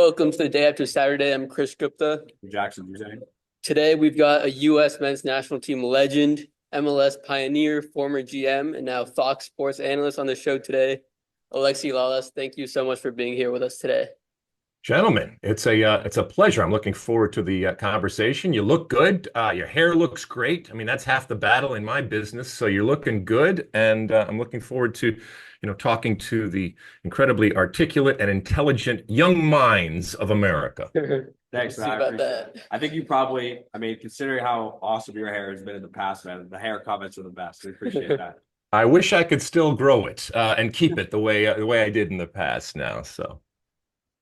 Welcome to the day after Saturday. I'm Chris Gupta. Jackson, you're saying? Today we've got a U.S. men's national team legend, MLS pioneer, former GM, and now Fox Sports Analyst on the show today. Alexi Lalas, thank you so much for being here with us today. Gentlemen, it's a pleasure. I'm looking forward to the conversation. You look good. Your hair looks great. I mean, that's half the battle in my business. So you're looking good, and I'm looking forward to, talking to the incredibly articulate and intelligent young minds of America. Thanks, See man. about that. I think considering how awesome your hair has been in the past, man, the hair comments are the best. We appreciate that. I wish I could still grow it and keep it the way I did in the past now. So.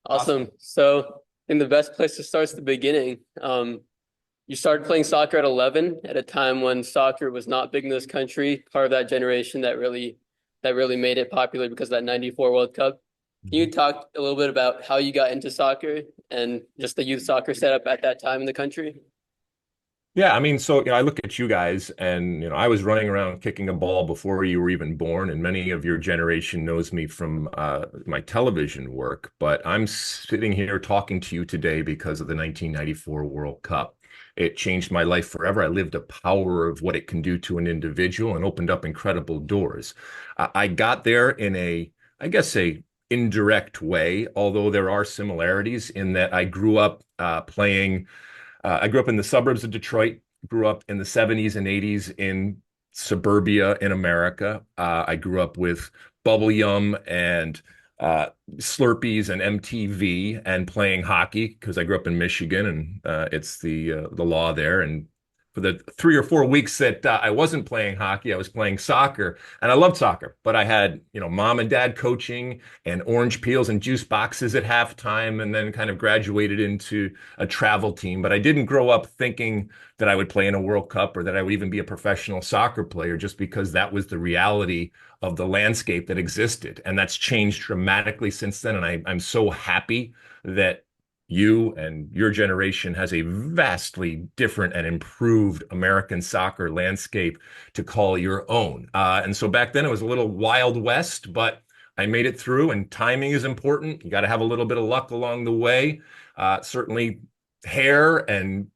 Awesome. So I think the best place to start is the beginning. You started playing soccer at 11 at a time when soccer was not big in this country, part of that generation that really made it popular because of that 94 World Cup. Can you talk a little bit about how you got into soccer and just the youth soccer setup at that time in the country? Yeah, I mean, so I look at you guys, and I was running around kicking a ball before you were even born, and many of your generation knows me from my television work. But I'm sitting here talking to you today because of the 1994 World Cup. It changed my life forever. I lived the power of what it can do to an individual and opened up incredible doors. I got there in I guess, a indirect way, although there are similarities in that I grew up playing. I grew up in the suburbs of Detroit, grew up in the 70s and 80s in suburbia in America. I grew up with Bubble Yum and Slurpees and MTV and playing hockey because I grew up in Michigan and it's the law there. And for the 3 or 4 weeks that I wasn't playing hockey, I was playing soccer, and I loved soccer. But I had, mom and dad coaching and orange peels and juice boxes at halftime, and then kind of graduated into a travel team. But I didn't grow up thinking that I would play in a World Cup or that I would even be a professional soccer player, just because that was the reality of the landscape that existed. And that's changed dramatically since then. And I'm so happy that you and your generation has a vastly different and improved American soccer landscape to call your own. And so back then it was a little Wild West, but I made it through, and timing is important. You got to have a little bit of luck along the way. Certainly hair and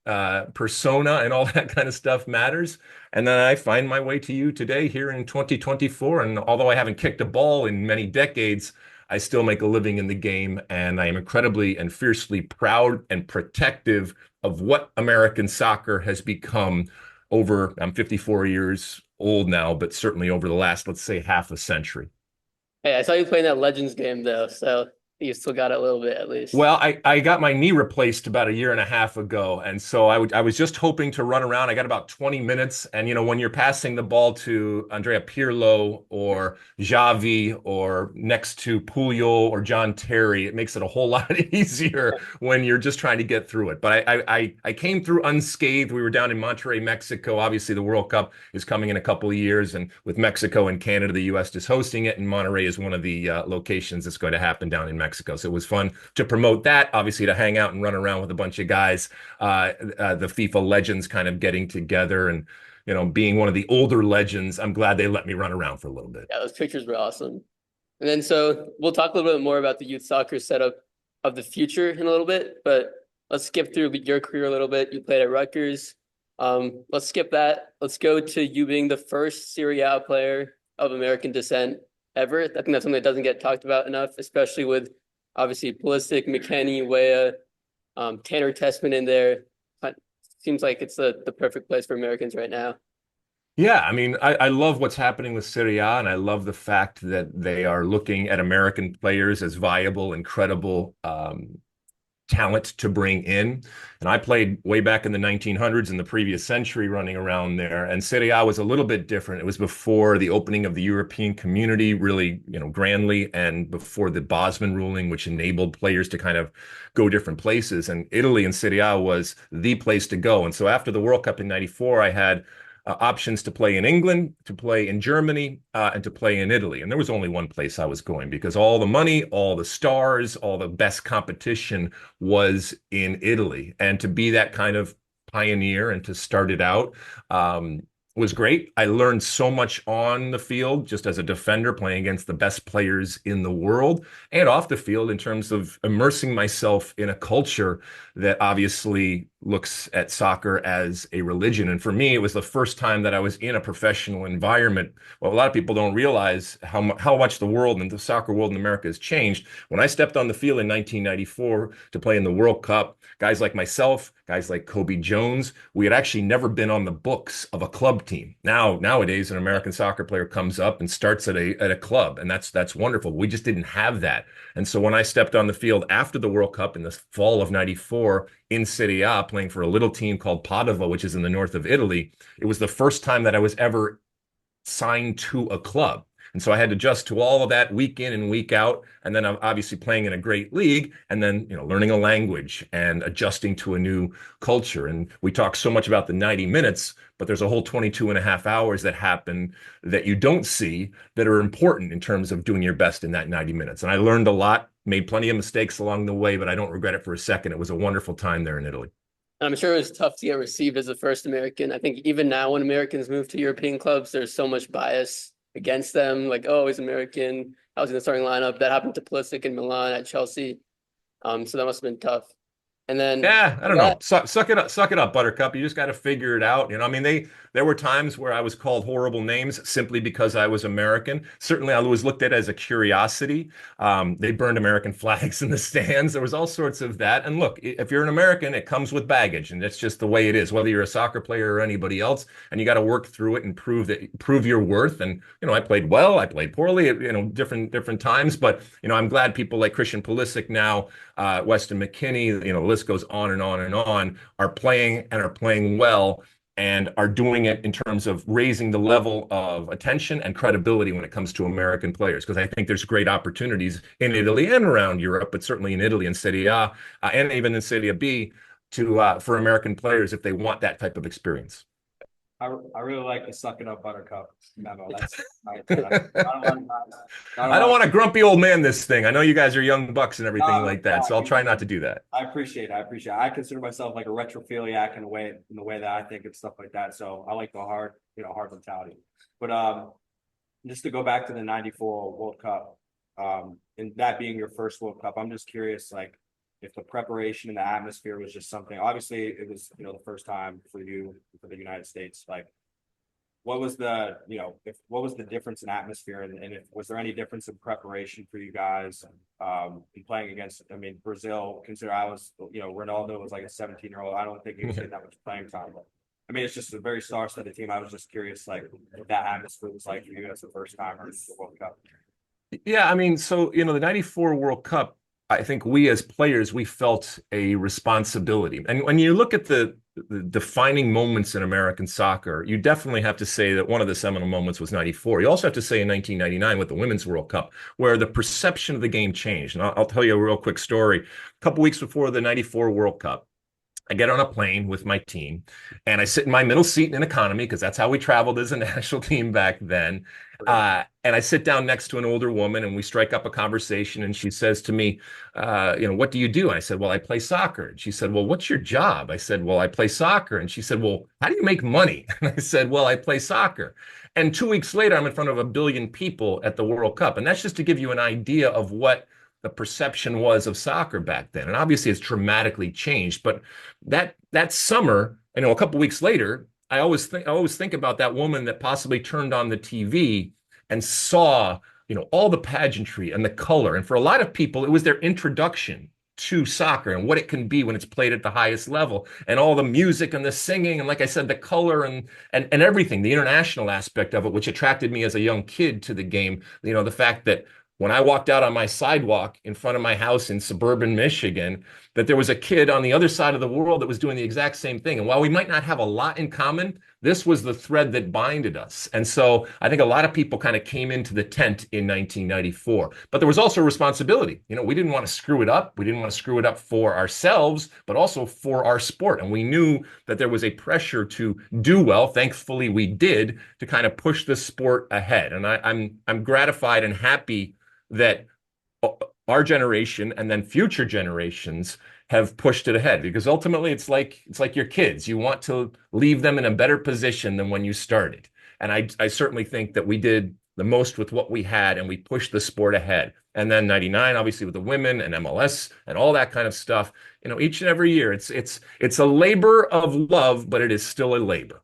persona and all that kind of stuff matters. And then I find my way to you today here in 2024. And although I haven't kicked a ball in many decades, I still make a living in the game, and I am incredibly and fiercely proud and protective of what American soccer has become I'm 54 years old now, but certainly over the last, let's say, half a century. Hey, I saw you playing that Legends game though, so you still got it a little bit at least. Well, I got my knee replaced about a year and a half ago. And so I was just hoping to run around. I got about 20 minutes. And, when you're passing the ball to Andrea Pirlo or Xavi or next to Puyol or John Terry, it makes it a whole lot easier when you're just trying to get through it. But I came through unscathed. We were down in Monterrey, Mexico. Obviously, the World Cup is coming in a couple of years. And with Mexico and Canada, the U.S. is hosting it. And Monterrey is one of the locations that's going to happen down in Mexico. So it was fun to promote that, obviously to hang out and run around with a bunch of guys, the FIFA legends kind of getting together and, being one of the older legends. I'm glad they let me run around for a little bit. Yeah, those pictures were awesome. And then so we'll talk a little bit more about the youth soccer setup of the future in a little bit, but let's skip through your career a little bit. You played at Rutgers. Let's skip that. Let's go to you being the first Serie A player of American descent ever. I think that's something that doesn't get talked about enough, especially with obviously Pulisic, McKennie, Weah, Tanner Tessman in there. Seems like it's the perfect place for Americans right now. Yeah, I mean, I love what's happening with Serie A, and I love the fact that they are looking at American players as viable and credible talent to bring in. And I played way back in the 1900s in the previous century running around there. And Serie A was a little bit different. It was before the opening of the European community, really, grandly, and before the Bosman ruling, which enabled players to kind of go different places. And Italy and Serie A was the place to go. And so after the World Cup in 94, I had options to play in England, to play in Germany, and to play in Italy. And there was only one place I was going because all the money, all the stars, all the best competition was in Italy. And to be that kind of pioneer and to start it out, was great. I learned so much on the field just as a defender playing against the best players in the world and off the field in terms of immersing myself in a culture that obviously looks at soccer as a religion. And for me, it was the first time that I was in a professional environment. Well, a lot of people don't realize how much the world and the soccer world in America has changed. When I stepped on the field in 1994 to play in the World Cup, guys like myself, guys like Kobe Jones, we had actually never been on the books of a club team. Nowadays, an American soccer player comes up and starts at a club, and that's wonderful. We just didn't have that. And so when I stepped on the field after the World Cup in the fall of '94 in Serie A, playing for a little team called Padova, which is in the north of Italy, it was the first time that I was ever signed to a club. And so I had to adjust to all of that week in and week out. And then I'm obviously playing in a great league and then, learning a language and adjusting to a new culture. And we talk so much about the 90 minutes, but there's a whole 22 and a half hours that happen that you don't see that are important in terms of doing your best in that 90 minutes. And I learned a lot, made plenty of mistakes along the way, but I don't regret it for a second. It was a wonderful time there in Italy. And I'm sure it was tough to get received as the first American. I think even now when Americans move to European clubs, there's so much bias against them. Like, oh, he's American. I was in the starting lineup. That happened to Pulisic in Milan at Chelsea. So that must have been tough. And then Yeah, I don't know. Suck it up, Buttercup. You just got to figure it out. I mean, there were times where I was called horrible names simply because I was American. Certainly, I was looked at as a curiosity. They burned American flags in the stands. There was all sorts of that. And look, if you're an American, it comes with baggage, and that's just the way it is. Whether you're a soccer player or anybody else, and you got to work through it and prove your worth. And I played well, I played poorly, different times. But I'm glad people like Christian Pulisic now, Weston McKennie, the list goes on and on and on, are playing well and are doing it in terms of raising the level of attention and credibility when it comes to American players. Because I think there's great opportunities in Italy and around Europe, but certainly in Italy and Serie A and even in Serie B for American players if they want that type of experience. I really like the suck it up Buttercup memo. I don't want a grumpy old man this thing. I know you guys are young bucks and everything like that, so I'll try not to do that. I appreciate it. I consider myself like a retrophiliac in the way that I think and stuff like that. So I like the hard mentality. But just to go back to the '94 World Cup, and that being your first World Cup, I'm just curious, like, if the preparation and the atmosphere was just something. Obviously it was the first time for you for the United States. Like, what was the what was the difference in atmosphere, and was there any difference in preparation for you guys in playing against, I mean, Brazil? Consider I was Ronaldo was like a 17-year-old. I don't think he was getting that much playing time, but I mean, it's just a very star-studded team. I was just curious, like, what that atmosphere was like for you as the first time in the World Cup. Yeah, I mean, so the '94 World Cup, I think we as players, we felt a responsibility. And when you look at the defining moments in American soccer, you definitely have to say that one of the seminal moments was '94. You also have to say in 1999 with the Women's World Cup, where the perception of the game changed. And I'll tell you a real quick story. A couple weeks before the '94 World Cup, I get on a plane with my team and I sit in my middle seat in economy because that's how we traveled as a national team back then. And I sit down next to an older woman and we strike up a conversation and she says to me, what do you do? And I said, well, I play soccer. And she said, well, what's your job? I said, well, I play soccer. And she said, well, how do you make money? And I said, well, I play soccer. And 2 weeks later, I'm in front of 1 billion people at the World Cup. And that's just to give you an idea of what the perception was of soccer back then. And obviously it's dramatically changed. But that summer, a couple weeks later, I always think about that woman that possibly turned on the TV and saw, all the pageantry and the color. And for a lot of people, it was their introduction to soccer and what it can be when it's played at the highest level, and all the music and the singing. And like I said, the color and everything, the international aspect of it, which attracted me as a young kid to the game. The fact that when I walked out on my sidewalk in front of my house in suburban Michigan, that there was a kid on the other side of the world that was doing the exact same thing. And while we might not have a lot in common, this was the thread that binded us. And so I think a lot of people kind of came into the tent in 1994. But there was also a responsibility. We didn't want to screw it up. We didn't want to screw it up for ourselves, but also for our sport. And we knew that there was a pressure to do well. Thankfully, we did, to kind of push the sport ahead. And I'm gratified and happy that our generation and then future generations have pushed it ahead, because ultimately it's like your kids. You want to leave them in a better position than when you started. And I certainly think that we did the most with what we had, and we pushed the sport ahead. And then 99, obviously, with the women and MLS and all that kind of stuff, each and every year, it's a labor of love, but it is still a labor.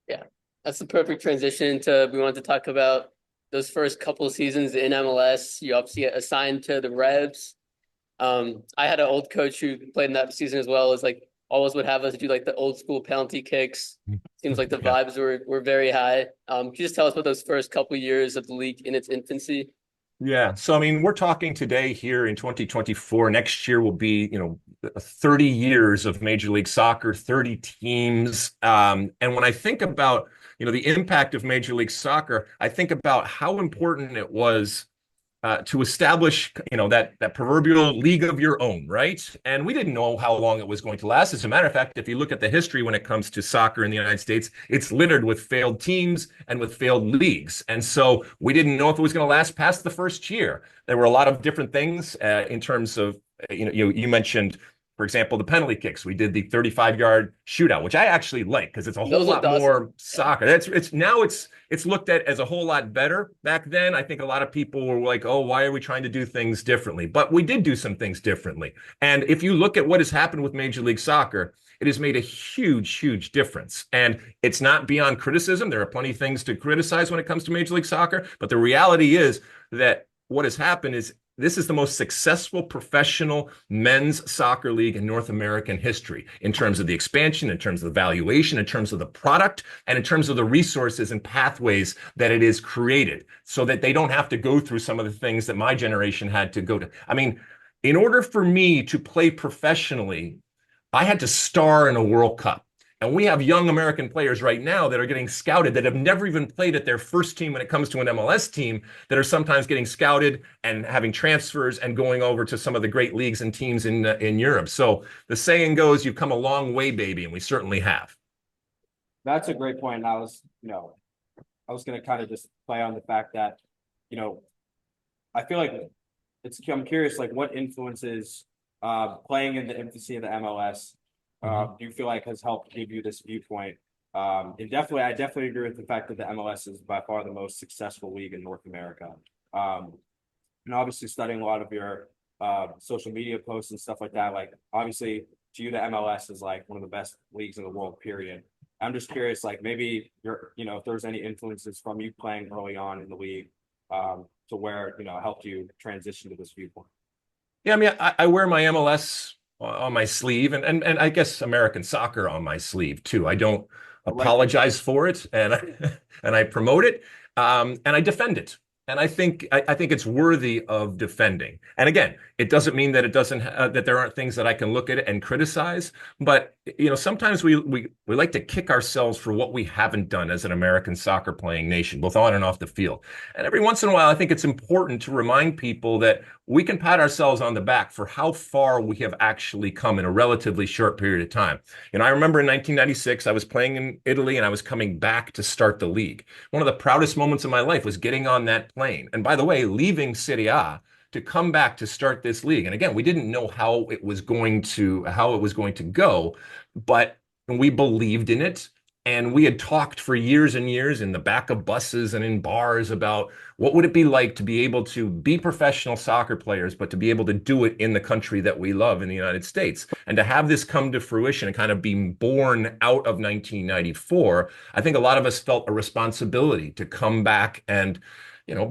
Yeah, that's the perfect transition to we want to talk about those first couple of seasons in MLS. You obviously get assigned to the Revs. I had an old coach who played in that season as well. Is like always would have us do like the old school penalty kicks. Seems like the Yeah. vibes were very high. Can you just tell us about those first couple of years of the league in its infancy? Yeah. So, I mean, we're talking today here in 2024. Next year will be, 30 years of Major League Soccer, 30 teams. And when I think about, the impact of Major League Soccer, I think about how important it was to establish, that proverbial league of your own, right? And we didn't know how long it was going to last. As a matter of fact, if you look at the history when it comes to soccer in the United States, it's littered with failed teams and with failed leagues. And so we didn't know if it was going to last past the first year. There were a lot of different things in terms of, you mentioned, for example, the penalty kicks. We did the 35-yard shootout, which I actually like because it's a whole Those lot looked awesome. more soccer. It's looked at as a whole lot better. Back then, I think a lot of people were like, "Oh, why are we trying to do things differently?" But we did do some things differently. And if you look at what has happened with Major League Soccer, it has made a huge, huge difference. And it's not beyond criticism. There are plenty of things to criticize when it comes to Major League Soccer, but the reality is that what has happened is this is the most successful professional men's soccer league in North American history in terms of the expansion, in terms of the valuation, in terms of the product, and in terms of the resources and pathways that it is created so that they don't have to go through some of the things that my generation had to go to. I mean, in order for me to play professionally, I had to star in a World Cup. And we have young American players right now that are getting scouted that have never even played at their first team when it comes to an MLS team, that are sometimes getting scouted and having transfers and going over to some of the great leagues and teams in Europe. So the saying goes, you've come a long way, baby, and we certainly have. That's a great point. And I was going to kind of just play on the fact that, I feel like I'm curious, like what influences playing in the infancy of the MLS do you feel like has helped give you this viewpoint? I definitely agree with the fact that the MLS is by far the most successful league in North America. And obviously studying a lot of your social media posts and stuff like that, like obviously to you, the MLS is like one of the best leagues in the world, period. I'm just curious, like maybe if there's any influences from you playing early on in the league to where, helped you transition to this viewpoint. Yeah, I mean, I wear my MLS on my sleeve, and I guess American soccer on my sleeve too. I don't apologize for it, and and I promote it, and I defend it. And I think it's worthy of defending. And again, it doesn't mean that it doesn't that there aren't things that I can look at it and criticize. But sometimes we like to kick ourselves for what we haven't done as an American soccer playing nation, both on and off the field. And every once in a while, I think it's important to remind people that we can pat ourselves on the back for how far we have actually come in a relatively short period of time. I remember in 1996, I was playing in Italy and I was coming back to start the league. One of the proudest moments of my life was getting on that plane. And by the way, leaving Serie A to come back to start this league. And again, we didn't know how it was going to go, but we believed in it. And we had talked for years and years in the back of buses and in bars about what would it be like to be able to be professional soccer players, but to be able to do it in the country that we love, in the United States. And to have this come to fruition and kind of being born out of 1994, I think a lot of us felt a responsibility to come back and,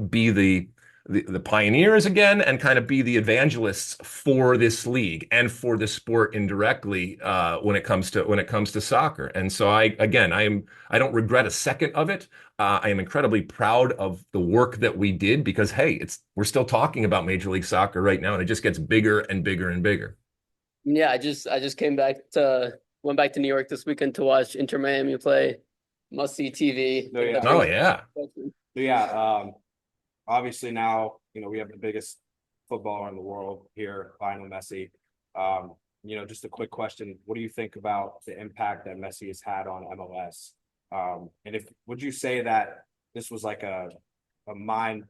be the pioneers again and kind of be the evangelists for this league and for the sport indirectly when it comes to soccer. And so I don't regret a second of it. I am incredibly proud of the work that we did because hey, we're still talking about Major League Soccer right now, and it just gets bigger and bigger and bigger. Yeah, I just went back to New York this weekend to watch Inter Miami play. Must see TV. No, yeah. Oh yeah. Yeah. Obviously now, we have the biggest footballer in the world here, Lionel Messi. Just a quick question. What do you think about the impact that Messi has had on MLS? And would you say that this was like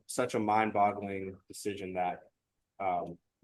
such a mind-boggling decision that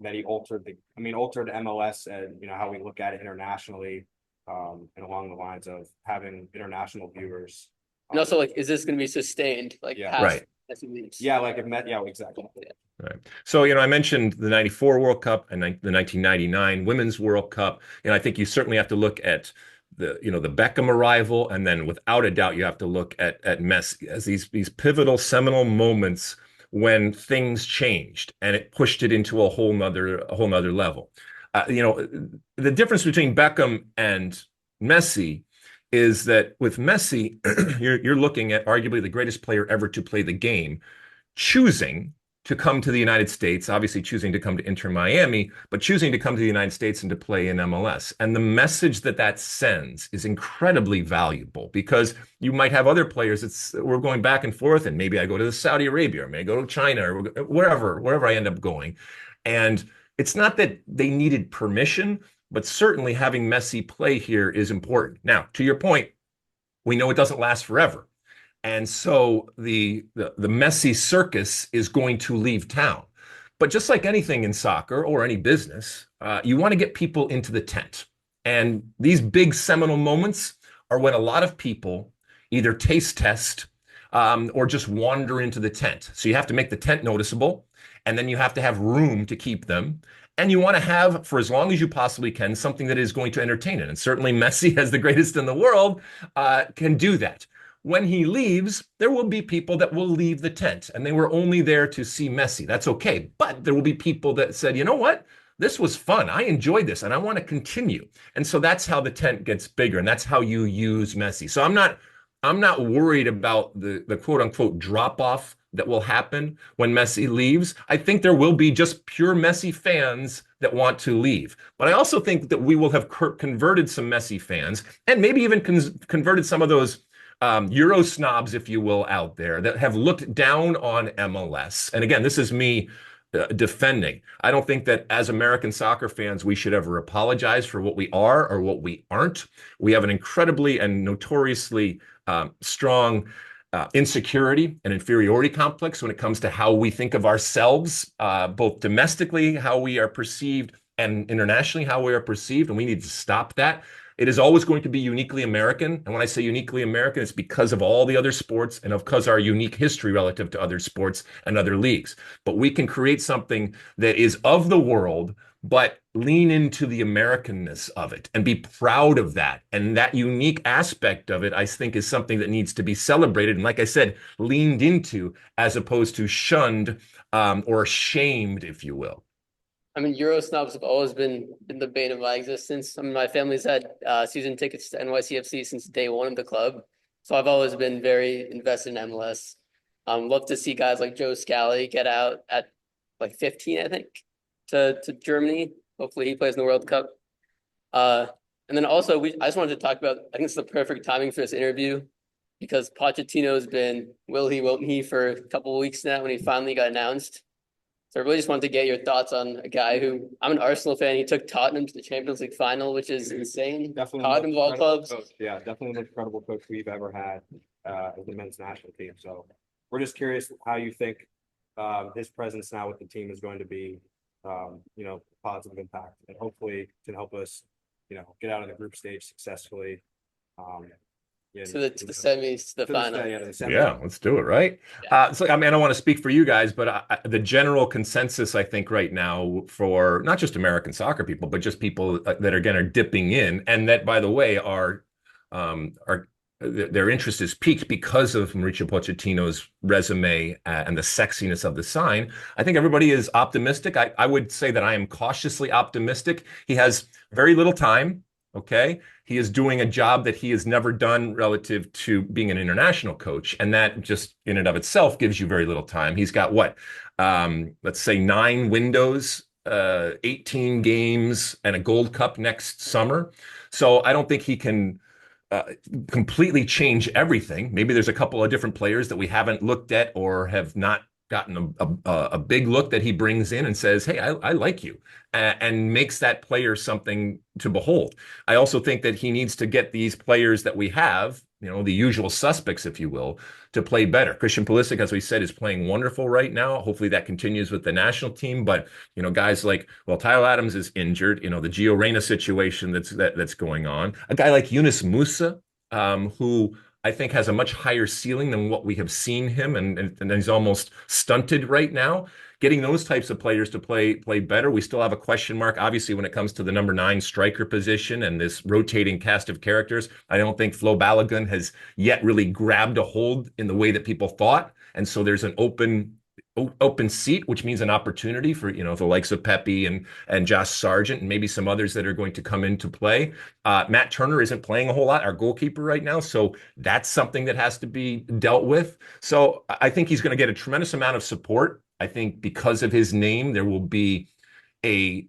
that he altered altered MLS and, how we look at it internationally, and along the lines of having international viewers. And also, like, is this going to be sustained, like, Yeah. past Right. Messi leaves? Yeah, like it met, yeah, exactly. Yeah. Right. So, I mentioned the 94 World Cup and the 1999 Women's World Cup. And I think you certainly have to look at the Beckham arrival. And then without a doubt, you have to look at Messi as these pivotal, seminal moments when things changed and it pushed it into a whole nother level. The difference between Beckham and Messi is that with Messi, you're looking at arguably the greatest player ever to play the game, choosing to come to the United States, obviously choosing to come to Inter Miami, but choosing to come to the United States and to play in MLS. And the message that sends is incredibly valuable because you might have other players we're going back and forth, and maybe I go to Saudi Arabia, or maybe I go to China, or wherever I end up going. And it's not that they needed permission, but certainly having Messi play here is important. Now, to your point, we know it doesn't last forever. And so the Messi circus is going to leave town. But just like anything in soccer or any business, you want to get people into the tent. And these big seminal moments are when a lot of people either taste test or just wander into the tent. So you have to make the tent noticeable, and then you have to have room to keep them. And you want to have, for as long as you possibly can, something that is going to entertain it. And certainly Messi, as the greatest in the world, can do that. When he leaves, there will be people that will leave the tent, and they were only there to see Messi. That's okay. But there will be people that said, you know what? This was fun. I enjoyed this, and I want to continue. And so that's how the tent gets bigger, and that's how you use Messi. So I'm not worried about the quote unquote drop off that will happen when Messi leaves. I think there will be just pure Messi fans that want to leave. But I also think that we will have converted some Messi fans, and maybe even converted some of those Euro snobs, if you will, out there that have looked down on MLS. And again, this is me defending. I don't think that as American soccer fans, we should ever apologize for what we are or what we aren't. We have an incredibly and notoriously strong insecurity and inferiority complex when it comes to how we think of ourselves, both domestically, how we are perceived, and internationally, how we are perceived. And we need to stop that. It is always going to be uniquely American. And when I say uniquely American, it's because of all the other sports and because our unique history relative to other sports and other leagues. But we can create something that is of the world, but lean into the Americanness of it and be proud of that. And that unique aspect of it, I think, is something that needs to be celebrated. And like I said, leaned into as opposed to shunned or shamed, if you will. I mean, Euro snobs have always been the bane of my existence. I mean, my family's had season tickets to NYCFC since day one of the club. So I've always been very invested in MLS. Love to see guys like Joe Scally get out at like 15, I think, to Germany. Hopefully he plays in the World Cup. And then also, I just wanted to talk about, I think it's the perfect timing for this interview because Pochettino's been will he, won't he for a couple of weeks now when he finally got announced. So I really just wanted to get your thoughts on a guy who, I'm an Arsenal fan. He took Tottenham to the Champions League final, which is insane. Definitely Tottenham of all clubs. Coach. Yeah, definitely the most incredible coach we've ever had as the men's national team. So we're just curious how you think his presence now with the team is going to be, positive impact, and hopefully can help us, get out of the group stage successfully. To the semis, the final. Yeah, let's do it, right? Yeah. So, I don't want to speak for you guys, but the general consensus, I think, right now for not just American soccer people, but just people that again are dipping in, and that, by the way, are their interest is piqued because of Mauricio Pochettino's resume and the sexiness of the sign. I think everybody is optimistic. I would say that I am cautiously optimistic. He has very little time. Okay. He is doing a job that he has never done relative to being an international coach. And that just in and of itself gives you very little time. He's got what? Let's say 9 windows, 18 games, and a Gold Cup next summer. So I don't think he can completely change everything. Maybe there's a couple of different players that we haven't looked at or have not gotten a big look that he brings in and says, hey, I like you, and makes that player something to behold. I also think that he needs to get these players that we have, the usual suspects, if you will, to play better. Christian Pulisic, as we said, is playing wonderful right now. Hopefully that continues with the national team. But, guys like, well, Tyler Adams is injured, the Gio Reyna situation that's going on. A guy like Yunus Musa, who I think has a much higher ceiling than what we have seen him, and he's almost stunted right now. Getting those types of players to play better. We still have a question mark, obviously, when it comes to the number 9 striker position and this rotating cast of characters. I don't think Flo Balogun has yet really grabbed a hold in the way that people thought, and so there's an open seat, which means an opportunity for the likes of Pepe and Josh Sargent and maybe some others that are going to come into play. Matt Turner isn't playing a whole lot, our goalkeeper right now, so that's something that has to be dealt with. So I think he's going to get a tremendous amount of support. I think because of his name, there will be a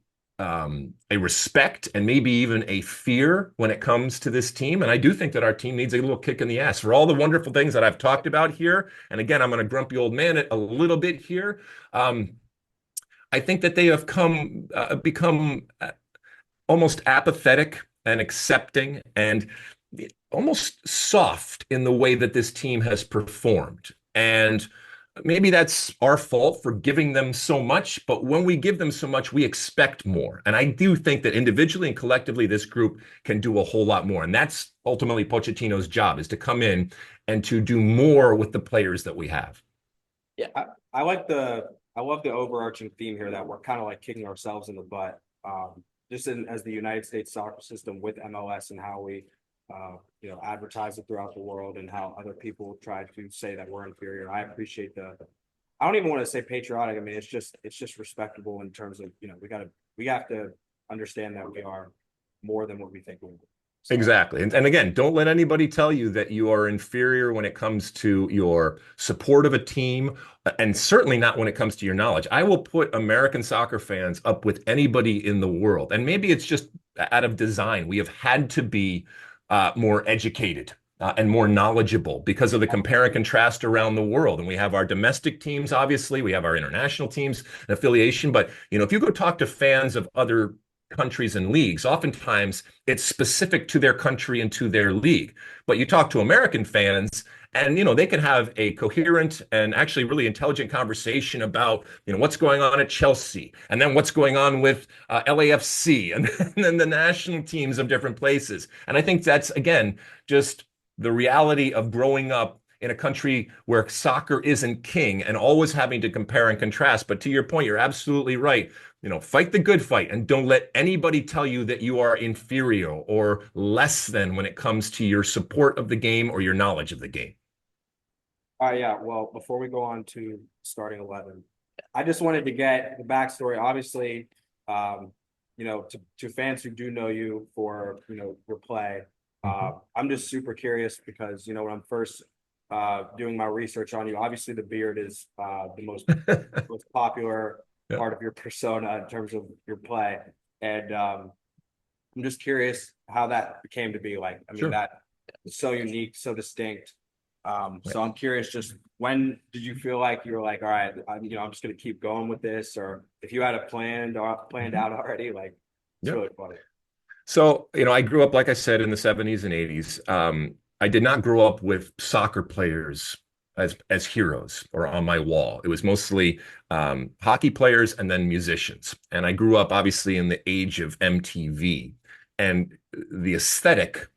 respect and maybe even a fear when it comes to this team. And I do think that our team needs a little kick in the ass for all the wonderful things that I've talked about here. And again, I'm going to grumpy old man it a little bit here. I think that they have become almost apathetic and accepting and almost soft in the way that this team has performed. And maybe that's our fault for giving them so much, but when we give them so much, we expect more. And I do think that individually and collectively, this group can do a whole lot more. And that's ultimately Pochettino's job, is to come in and to do more with the players that we have. Yeah, I love the overarching theme here that we're kind of like kicking ourselves in the butt, as the United States soccer system with MLS and how we advertise it throughout the world and how other people try to say that we're inferior. I appreciate I don't even want to say patriotic. I mean, it's just respectable in terms of, we have to understand that we are more than what we think we are. So. Exactly. And again, don't let anybody tell you that you are inferior when it comes to your support of a team, and certainly not when it comes to your knowledge. I will put American soccer fans up with anybody in the world. And maybe it's just out of design. We have had to be more educated and more knowledgeable because of the compare and contrast around the world. And we have our domestic teams, obviously, we have our international teams and affiliation. But, if you go talk to fans of other countries and leagues, oftentimes it's specific to their country and to their league. But you talk to American fans and, they can have a coherent and actually really intelligent conversation about, what's going on at Chelsea and then what's going on with LAFC and then the national teams of different places. And I think that's, again, just the reality of growing up in a country where soccer isn't king and always having to compare and contrast. But to your point, you're absolutely right. Fight the good fight and don't let anybody tell you that you are inferior or less than when it comes to your support of the game or your knowledge of the game. Yeah. Well, before we go on to starting 11, I just wanted to get the backstory. Obviously, to fans who do know you for, your play, I'm just super curious because, when I'm first doing my research on you, obviously the beard is the most popular part of your persona in terms of your play. And I'm just curious how that came to be like. I mean, Sure. that is so unique, so distinct. So I'm curious, just when did you feel like you were like, all right, I'm just going to keep going with this, or if you had a planned out already, like, it's really funny. So, I grew up, like I said, in the 70s and 80s. I did not grow up with soccer players as heroes or on my wall. It was mostly hockey players and then musicians. And I grew up obviously in the age of MTV, and the aesthetic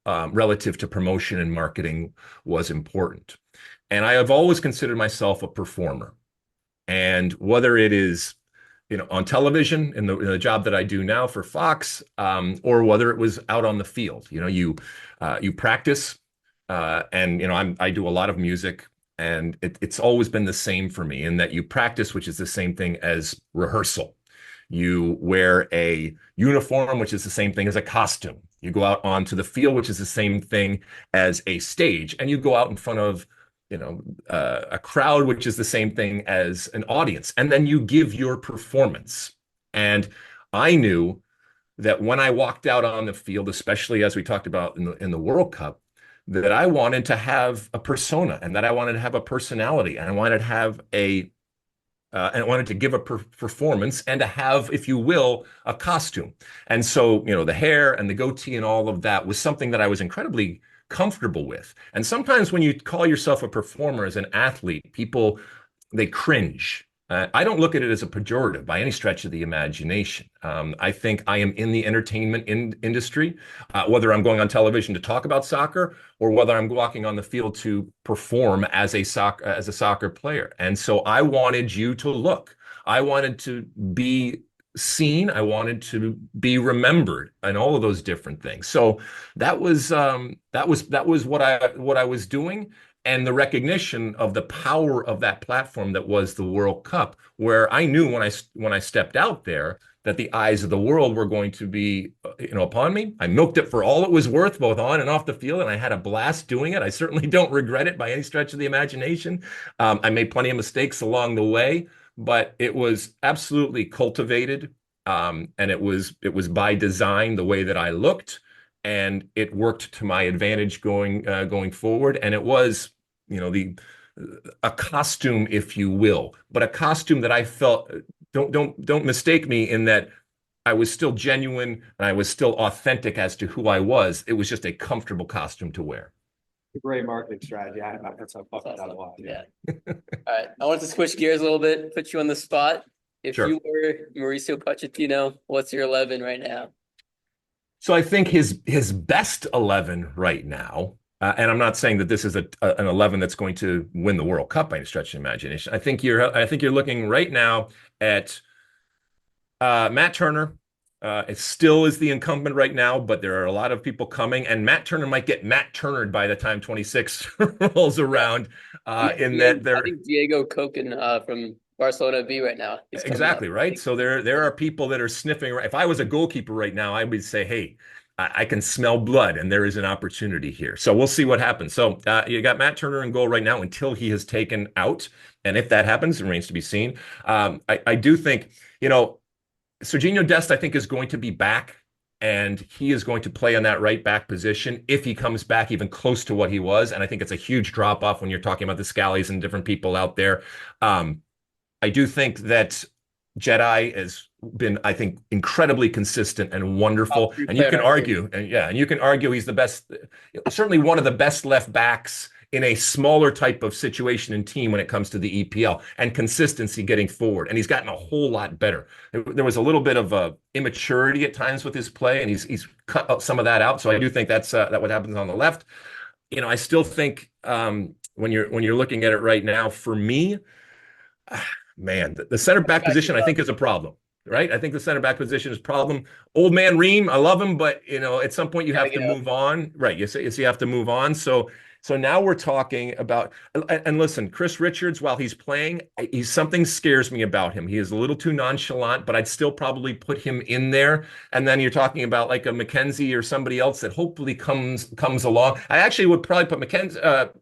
relative to promotion and marketing was important. And I have always considered myself a performer. And whether it is on television in the job that I do now for Fox, or whether it was out on the field, you practice, and I do a lot of music, and it's always been the same for me in that you practice, which is the same thing as rehearsal. You wear a uniform, which is the same thing as a costume. You go out onto the field, which is the same thing as a stage, and you go out in front of a crowd, which is the same thing as an audience. And then you give your performance. And I knew that when I walked out on the field, especially as we talked about in the World Cup, that I wanted to have a persona and that I wanted to have a personality and I wanted to have and I wanted to give a performance and to have, if you will, a costume. And so, the hair and the goatee and all of that was something that I was incredibly comfortable with. And sometimes when you call yourself a performer as an athlete, people, they cringe. I don't look at it as a pejorative by any stretch of the imagination. I think I am in the entertainment industry, whether I'm going on television to talk about soccer or whether I'm walking on the field to perform as a soccer player. And so I wanted you to look. I wanted to be seen. I wanted to be remembered, and all of those different things. So that was what I was doing, and the recognition of the power of that platform that was the World Cup, where I knew when I stepped out there that the eyes of the world were going to be, upon me. I milked it for all it was worth, both on and off the field, and I had a blast doing it. I certainly don't regret it by any stretch of the imagination. I made plenty of mistakes along the way, but it was absolutely cultivated, and it was by design the way that I looked, and it worked to my advantage going forward. And it was, a costume, if you will, but a costume that I felt, don't mistake me in that I was still genuine and I was still authentic as to who I was. It was just a comfortable costume to wear. Great marketing strategy. That's how fucking that a lot. Yeah. All right. I want to switch gears a little bit, put you on the spot. If Sure. you were Mauricio Pochettino, what's your 11 right now? So I think his best 11 right now, and I'm not saying that this is an 11 that's going to win the World Cup by any stretch of the imagination. I think you're looking right now at Matt Turner. It still is the incumbent right now, but there are a lot of people coming, and Matt Turner might get Matt Turnered by the time 26 rolls around. I think Diego Cocan from Barcelona B right now. Exactly, right. So there are people that are sniffing. If I was a goalkeeper right now, I would say, hey, I can smell blood, and there is an opportunity here. So we'll see what happens. So you got Matt Turner in goal right now until he is taken out, and if that happens, it remains to be seen. I do think, Serginho Dest, I think, is going to be back, and he is going to play on that right back position if he comes back even close to what he was. And I think it's a huge drop off when you're talking about the Scallies and different people out there. I do think that Jedi has been, I think, incredibly consistent and wonderful. And you can argue, he's the best, certainly one of the best left backs in a smaller type of situation and team when it comes to the EPL, and consistency getting forward. And he's gotten a whole lot better. There was a little bit of immaturity at times with his play, and he's cut some of that out. So I do think that's what happens on the left. I still think when you're looking at it right now, for me, man, the center back position, I think, is a problem, right? I think the center back position is a problem. Old man Ream, I love him, but at some point you have to move on, right? You have to move on. So now we're talking about, and listen, Chris Richards, while he's playing, something scares me about him. He is a little too nonchalant, but I'd still probably put him in there. And then you're talking about like a McKenzie or somebody else that hopefully comes along. I actually would probably put McKenzie.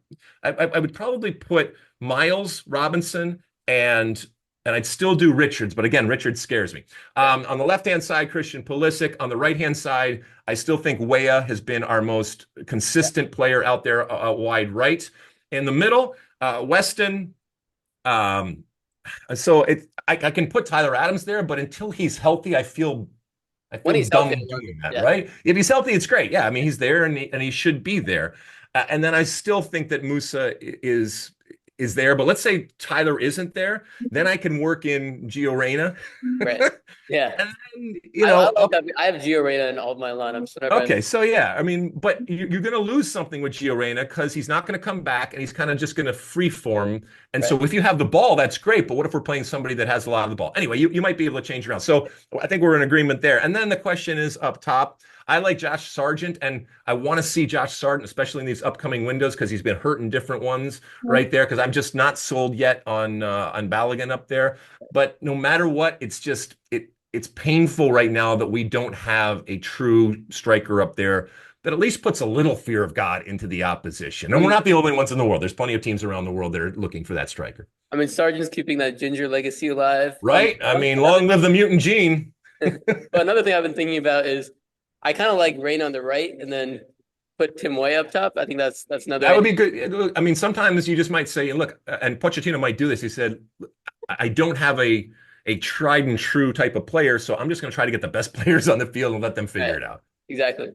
I would probably put Miles Robinson and I'd still do Richards, but again, Richards scares me. On the left-hand side, Christian Pulisic. On the right-hand side, I still think Weah has been our most consistent player out there, wide right. In the middle, Weston. So I can put Tyler Adams there, but until he's healthy, I feel dumb doing that, right? If he's healthy, it's great. Yeah, I mean, he's there and he should be there. And then I still think that Musa is there, but let's say Tyler isn't there, then I can work in Gio Reyna. Right. Yeah. And then, I have Gio Reyna in all of my lineups. Okay, so yeah, I mean, but you're going to lose something with Gio Reyna because he's not going to come back and he's kind of just going to free form. And so if you have the ball, that's great. But what if we're playing somebody that has a lot of the ball? Anyway, you might be able to change around. So I think we're in agreement there. And then the question is up top. I like Josh Sargent, and I want to see Josh Sargent, especially in these upcoming windows, because he's been hurt in different ones right there. Because I'm just not sold yet on Balogun up there. But no matter what, it's just it's painful right now that we don't have a true striker up there that at least puts a little fear of God into the opposition. And we're not the only ones in the world. There's plenty of teams around the world that are looking for that striker. I mean, Sargent's keeping that ginger legacy alive. Right? I mean, long live the mutant gene. But another thing I've been thinking about is I kind of like Reyna on the right and then put Tim Weah up top. I think that's another. That would be good. I mean, sometimes you just might say, look, and Pochettino might do this. He said, I don't have a tried and true type of player, so I'm just going to try to get the best players on the field and let them figure it out. Exactly.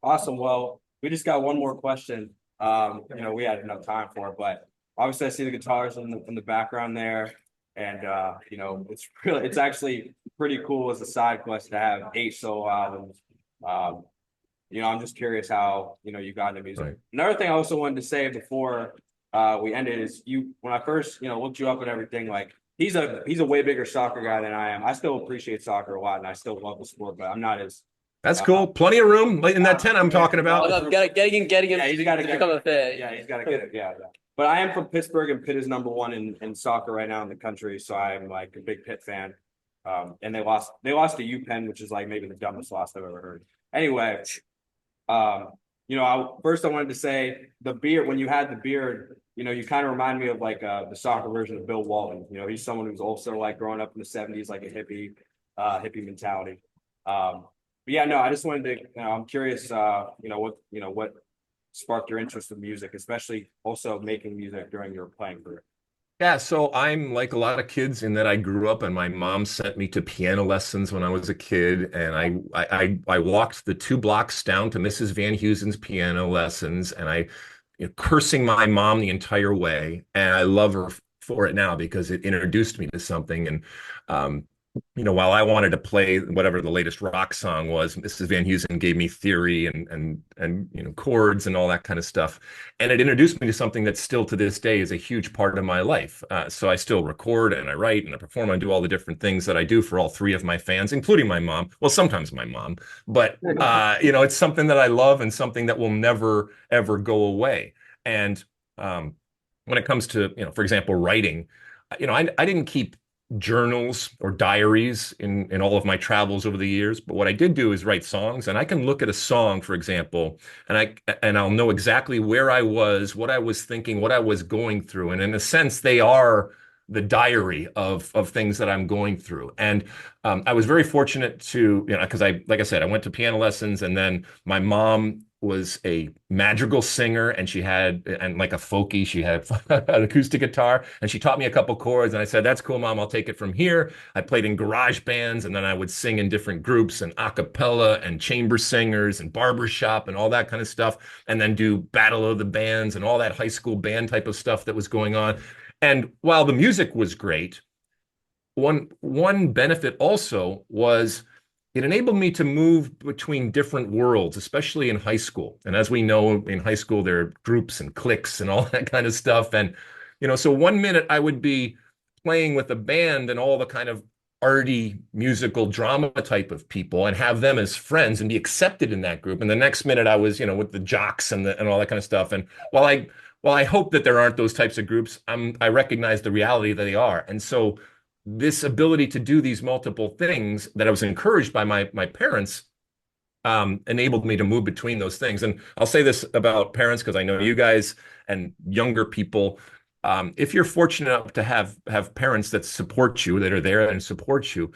Awesome. Well, we just got one more question. We had enough time for it, but obviously I see the guitars in the background there. And it's actually pretty cool as a side quest to have 8 solo albums. Um, I'm just curious how, you got into music. Right. Another thing I also wanted to say before we ended is when I first, looked you up and everything, like he's a way bigger soccer guy than I am. I still appreciate soccer a lot and I still love the sport, but I'm not as That's cool. Plenty of room in that tent I'm talking about. Getting him yeah, he's got to become a fan. yeah, he's got to get it. Yeah, yeah. But I am from Pittsburgh, and Pitt is number one in soccer right now in the country. So I'm like a big Pitt fan. And they lost to UPenn, which is like maybe the dumbest loss I've ever heard. Anyway, I wanted to say the beard. When you had the beard, you kind of remind me of like the soccer version of Bill Walton. He's someone who's also like growing up in the '70s, like a hippie mentality. But yeah, no, I just wanted to. I'm curious. What sparked your interest in music, especially also making music during your playing career. Yeah, so I'm like a lot of kids in that I grew up and my mom sent me to piano lessons when I was a kid, and I walked the 2 blocks down to Mrs. Van Heusen's piano lessons, and cursing my mom the entire way, and I love her for it now because it introduced me to something. And while I wanted to play whatever the latest rock song was, Mrs. Van Heusen gave me theory and chords and all that kind of stuff, and it introduced me to something that still to this day is a huge part of my life. So I still record and I write and I perform and do all the different things that I do for all 3 of my fans, including my mom. Well, sometimes my mom, but it's something that I love and something that will never ever go away. And when it comes to for example, writing, I didn't keep journals or diaries in all of my travels over the years, but what I did do is write songs, and I can look at a song, for example, and I'll know exactly where I was, what I was thinking, what I was going through, and in a sense they are the diary of things that I'm going through. And I was very fortunate to, because like I said, I went to piano lessons, and then my mom was a madrigal singer, and like a folkie, she had an acoustic guitar, and she taught me a couple chords, and I said, that's cool, Mom, I'll take it from here. I played in garage bands, and then I would sing in different groups and a cappella and chamber singers and barbershop and all that kind of stuff, and then do battle of the bands and all that high school band type of stuff that was going on. And while the music was great, one benefit also was it enabled me to move between different worlds, especially in high school. And as we know, in high school, there are groups and cliques and all that kind of stuff. And, so one minute I would be playing with a band and all the kind of arty musical drama type of people and have them as friends and be accepted in that group. And the next minute I was, with the jocks and all that kind of stuff. And while I hope that there aren't those types of groups, I recognize the reality that they are. And so this ability to do these multiple things that I was encouraged by my parents enabled me to move between those things. And I'll say this about parents, because I know you guys and younger people, if you're fortunate enough to have parents that support you, that are there and support you,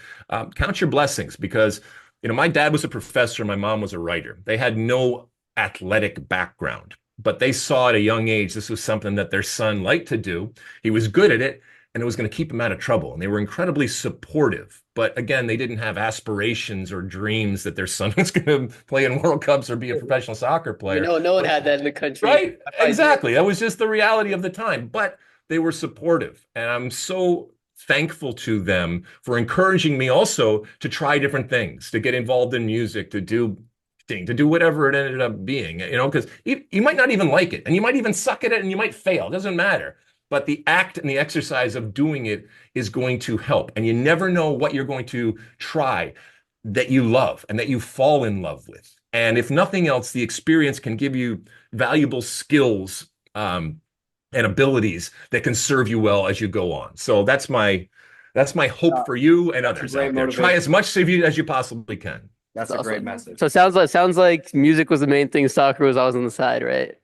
count your blessings, because my dad was a professor, my mom was a writer. They had no athletic background, but they saw at a young age this was something that their son liked to do. He was good at it, and it was going to keep him out of trouble. And they were incredibly supportive. But again, they didn't have aspirations or dreams that their son was going to play in World Cups or be a professional soccer player. No one had that in the country. Right? Exactly. That was just the reality of the time. But they were supportive. And I'm so thankful to them for encouraging me also to try different things, to get involved in music, to do whatever it ended up being, because you might not even like it, and you might even suck at it, and you might fail. It doesn't matter. But the act and the exercise of doing it is going to help. And you never know what you're going to try that you love and that you fall in love with. And if nothing else, the experience can give you valuable skills and abilities that can serve you well as you go on. So that's my hope for you and others out there. Try as much as you possibly can. That's a great message. So it sounds like music was the main thing. Soccer was always on the side, right?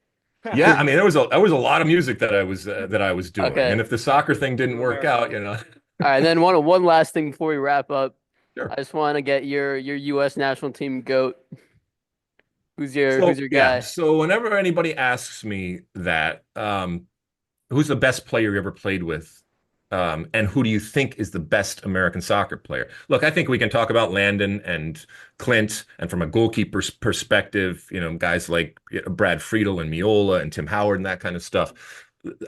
Yeah, I mean, there was a lot of music that I was doing, Okay. and if the soccer thing didn't work out, All right, and then one last thing before we wrap up. Sure. I just want to get your U.S. national team GOAT. Who's your guy? Yeah, so whenever anybody asks me that, who's the best player you ever played with? And who do you think is the best American soccer player? Look, I think we can talk about Landon and Clint, and from a goalkeeper's perspective, guys like Brad Friedel and Miola and Tim Howard and that kind of stuff.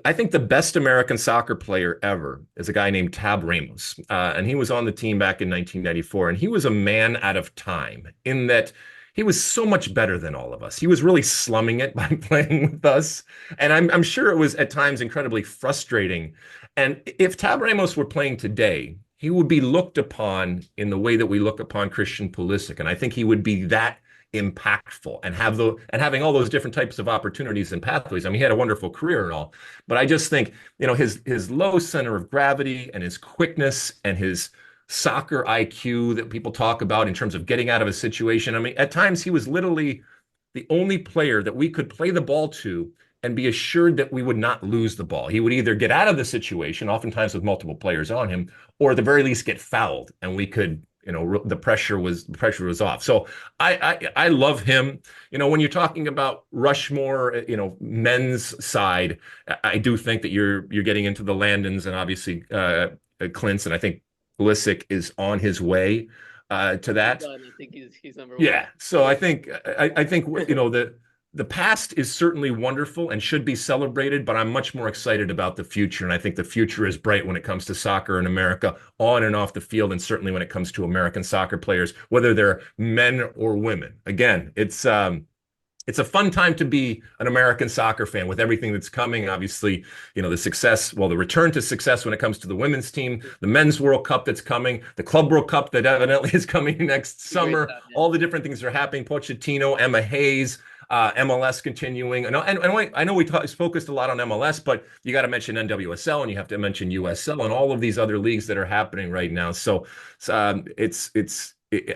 I think the best American soccer player ever is a guy named Tab Ramos. And he was on the team back in 1994. And he was a man out of time in that he was so much better than all of us. He was really slumming it by playing with us. And I'm sure it was at times incredibly frustrating. And if Tab Ramos were playing today, he would be looked upon in the way that we look upon Christian Pulisic. And I think he would be that impactful and having all those different types of opportunities and pathways. I mean, he had a wonderful career and all, but I just think, his low center of gravity and his quickness and his soccer IQ that people talk about in terms of getting out of a situation. I mean, at times he was literally the only player that we could play the ball to and be assured that we would not lose the ball. He would either get out of the situation, oftentimes with multiple players on him, or at the very least get fouled, and we could, the pressure was off. So I love him. When you're talking about Rushmore, men's side, I do think that you're getting into the Landons and obviously Clint's, and I think Pulisic is on his way to that. I think he's number one. Yeah. So I think the past is certainly wonderful and should be celebrated, but I'm much more excited about the future. And I think the future is bright when it comes to soccer in America, on and off the field, and certainly when it comes to American soccer players, whether they're men or women. Again, it's a fun time to be an American soccer fan with everything that's coming. Obviously, the return to success when it comes to the women's team, the men's World Cup that's coming, the Club World Cup that evidently is coming next summer, all the different things that are happening. Pochettino, Emma Hayes, MLS continuing. And I know we focused a lot on MLS, but you got to mention NWSL and you have to mention USL and all of these other leagues that are happening right now. So I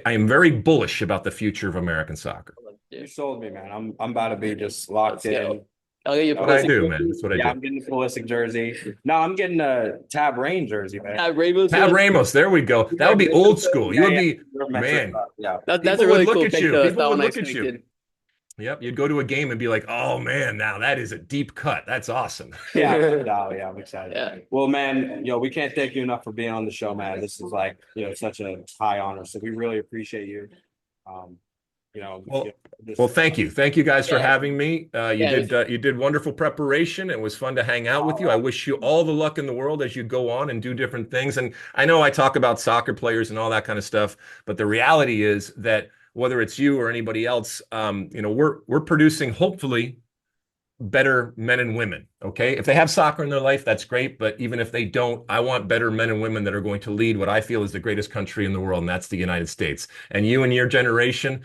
am very bullish about the future of American soccer. You sold me, man. I'm about to be just locked in. I'll get you What I do, man. That's what I do. I'm getting the Pulisic jersey. No, I'm getting a Tab Rain jersey, man. Tab Ramos. There we go. That would be old school. You would be, man. Yeah. That's a really cool pick. People would look at you. Yep, you'd go to a game and be like, "Oh man, now that is a deep cut. That's awesome." Yeah, I'm excited. Yeah. Well, man, we can't thank you enough for being on the show, man. This is like, such a high honor. So we really appreciate you. Well, thank you guys for having me. You did wonderful preparation. It was fun to hang out with you. I wish you all the luck in the world as you go on and do different things. And I know I talk about soccer players and all that kind of stuff, but the reality is that whether it's you or anybody else, we're producing hopefully better men and women. Okay. If they have soccer in their life, that's great. But even if they don't, I want better men and women that are going to lead what I feel is the greatest country in the world. And that's the United States. And you and your generation,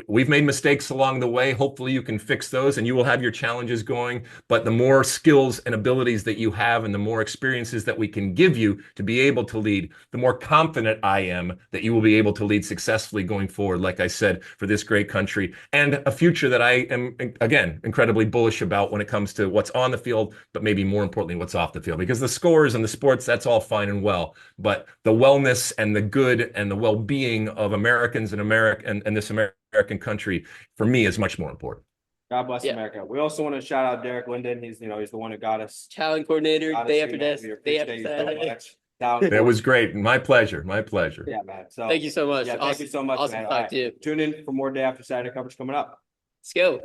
we've made mistakes along the way. Hopefully you can fix those and you will have your challenges going. But the more skills and abilities that you have and the more experiences that we can give you to be able to lead, the more confident I am that you will be able to lead successfully going forward, like I said, for this great country and a future that I am, again, incredibly bullish about when it comes to what's on the field, but maybe more importantly, what's off the field, because the scores and the sports, that's all fine and well. But the wellness and the good and the well-being of Americans and this American country, for me, is much more important. God bless America. We also want to shout out Derek Linden. He's the one who got us. Talent coordinator, day after day. That was great. My pleasure. Yeah, man. So thank you so much. Yeah, thank you so much, awesome man. to talk to you. Tune in for more Day After Saturday coverage coming up. Let's go.